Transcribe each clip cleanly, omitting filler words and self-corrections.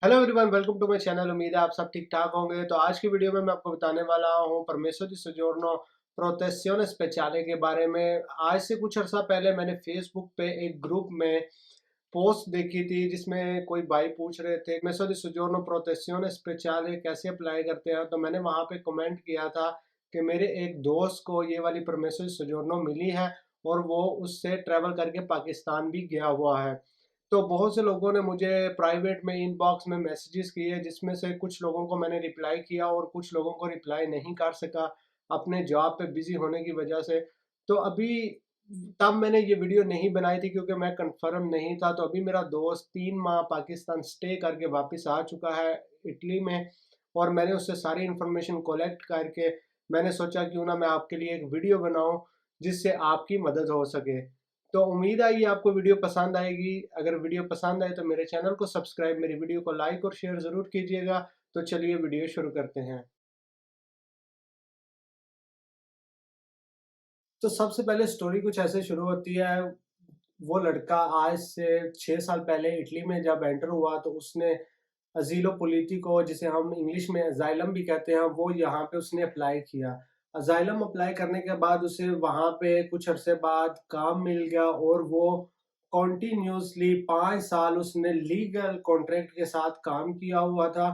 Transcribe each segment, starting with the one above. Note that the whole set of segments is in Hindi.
Hello everyone, welcome to my channel. उम्मीद है आप सब ठीक ठाक होंगे। तो आज की वीडियो में मैं आपको बताने वाला हूँ परमेसो दी सोजोर्नो प्रोटेzione स्पेziale के बारे में। आज से कुछ अर्सा पहले मैंने फेसबुक पे एक ग्रुप में पोस्ट देखी थी जिसमें कोई भाई पूछ रहे थे परमेसो दी सोजोर्नो प्रोटेzione स्पेziale कैसे अप्लाई करते हैं। तो मैंने वहाँ पे कमेंट किया था कि मेरे एक दोस्त को ये वाली परमेसो दी सोजोर्नो मिली है और वो उससे ट्रैवल करके पाकिस्तान भी गया हुआ है। तो बहुत से लोगों ने मुझे प्राइवेट में इनबॉक्स में मैसेजेस किए, जिसमें से कुछ लोगों को मैंने रिप्लाई किया और कुछ लोगों को रिप्लाई नहीं कर सका अपने जॉब पे बिजी होने की वजह से। तो अभी तब मैंने ये वीडियो नहीं बनाई थी क्योंकि मैं कंफर्म नहीं था। तो अभी मेरा दोस्त 3 माह पाकिस्तान स्टे करके वापस आ चुका है इटली में, और मैंने उससे सारी इन्फॉर्मेशन कलेक्ट करके मैंने सोचा क्यों ना मैं आपके लिए एक वीडियो बनाऊं जिससे आपकी मदद हो सके। तो उम्मीद है ये आपको वीडियो पसंद आएगी। अगर वीडियो पसंद आए तो मेरे चैनल को सब्सक्राइब, मेरी वीडियो को लाइक और शेयर ज़रूर कीजिएगा। तो चलिए वीडियो शुरू करते हैं। तो सबसे पहले स्टोरी कुछ ऐसे शुरू होती है। वो लड़का आज से 6 साल पहले इटली में जब एंटर हुआ तो उसने अजीलो पॉलिटिको, जिसे हम इंग्लिश में अजाइलम भी कहते हैं, वो यहाँ पे उसने अप्लाई किया। अजाइलम अप्लाई करने के बाद उसे वहाँ पे कुछ अरसे बाद काम मिल गया और वो कॉन्टिन्यूसली 5 साल उसने लीगल कॉन्ट्रैक्ट के साथ काम किया हुआ था।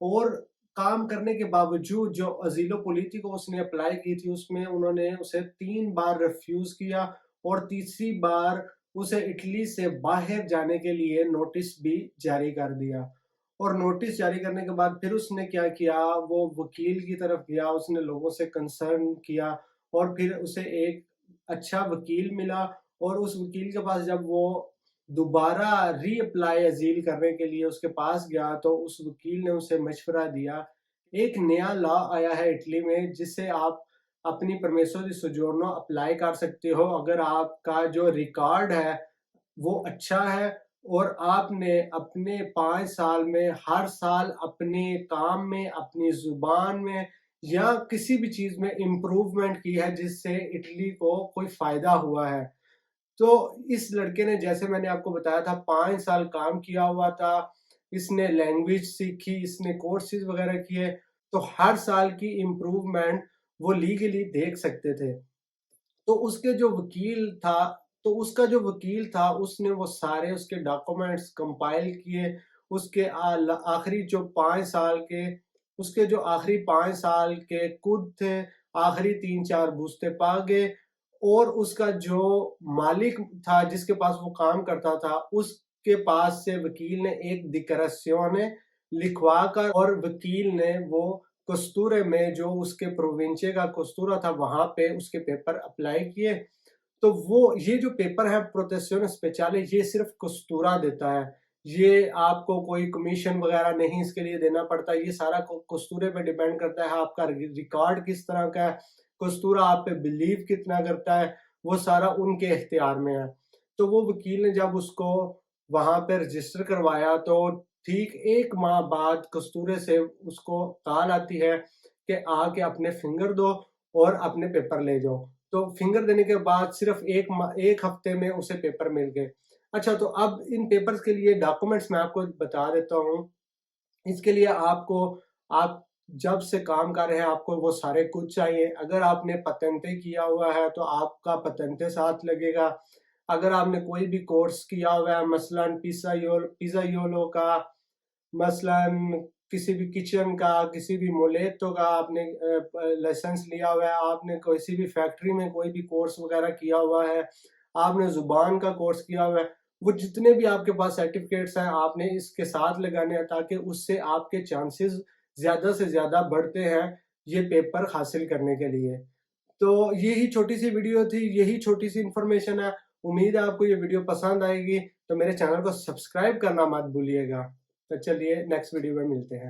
और काम करने के बावजूद जो अजीलो पॉलिटिको उसने अप्लाई की थी उसमें उन्होंने उसे 3 बार रिफ्यूज किया और तीसरी बार उसे इटली से बाहर जाने के लिए नोटिस भी जारी कर दिया। और नोटिस जारी करने के बाद फिर उसने क्या किया, वो वकील की तरफ गया, उसने लोगों से कंसर्न किया और फिर उसे एक अच्छा वकील मिला। और उस वकील के पास जब वो दोबारा रीअप्लाई अज़ील करने के लिए उसके पास गया तो उस वकील ने उसे मशवरा दिया, एक नया लॉ आया है इटली में जिससे आप अपनी परमेसो दी सोजोर्नो अप्लाई कर सकते हो अगर आपका जो रिकॉर्ड है वो अच्छा है और आपने अपने 5 साल में हर साल अपने काम में, अपनी ज़ुबान में या किसी भी चीज़ में इम्प्रूवमेंट की है जिससे इटली को कोई फ़ायदा हुआ है। तो इस लड़के ने, जैसे मैंने आपको बताया था, 5 साल काम किया हुआ था, इसने लैंग्वेज सीखी, इसने कोर्सेज़ वग़ैरह किए, तो हर साल की इम्प्रूवमेंट वो लीगली देख सकते थे। तो उसके जो वकील था तो उसका जो वकील था उसने वो सारे उसके डॉक्यूमेंट्स कंपाइल किए। उसके आखिरी जो 5 साल के उसके जो आखिरी 5 साल के कुद थे, आखिरी 3-4 बुस्ते पागे, और उसका जो मालिक था जिसके पास वो काम करता था उसके पास से वकील ने एक डिक्लराzione लिखवा कर, और वकील ने वो कस्तूरे में, जो उसके प्रोविंचे का कस्तूरा था, वहां पे उसके पेपर अप्लाई किए। तो वो ये जो पेपर है प्रोटेzione स्पेziale, ये सिर्फ कस्तूरा देता है। ये आपको कोई कमीशन वगैरह नहीं इसके लिए देना पड़ता। ये सारा कस्तूरे पे डिपेंड करता है, आपका रिकॉर्ड किस तरह का है, कस्तूरा आप पे बिलीव कितना करता है, वो सारा उनके इख्तियार में है। तो वो वकील ने जब उसको वहां पे रजिस्टर करवाया तो ठीक 1 माह बाद कस्तूरे से उसको कॉल आती है कि आके अपने फिंगर दो और अपने पेपर ले जाओ। तो फिंगर देने के बाद सिर्फ 1 हफ्ते में उसे पेपर मिल गए। अच्छा, तो अब इन पेपर्स के लिए डॉक्यूमेंट्स मैं आपको बता देता हूँ। इसके लिए आपको, आप जब से काम कर रहे हैं आपको वो सारे कुछ चाहिए। अगर आपने पतेंते किया हुआ है तो आपका पतेंते साथ लगेगा। अगर आपने कोई भी कोर्स किया हुआ है, मसलन पिज़्ज़ाइolo का, मसलन किसी भी किचन का, किसी भी मोलेतो का आपने लाइसेंस लिया हुआ है, आपने किसी भी फैक्ट्री में कोई भी कोर्स वगैरह किया हुआ है, आपने ज़ुबान का कोर्स किया हुआ है, वो जितने भी आपके पास सर्टिफिकेट्स हैं आपने इसके साथ लगाने हैं ताकि उससे आपके चांसेस ज़्यादा से ज़्यादा बढ़ते हैं ये पेपर हासिल करने के लिए। तो यही छोटी-सी वीडियो थी, यही छोटी-सी इन्फॉर्मेशन है। उम्मीद है आपको ये वीडियो पसंद आएगी, तो मेरे चैनल को सब्सक्राइब करना मत भूलिएगा। तो चलिए नेक्स्ट वीडियो में मिलते हैं।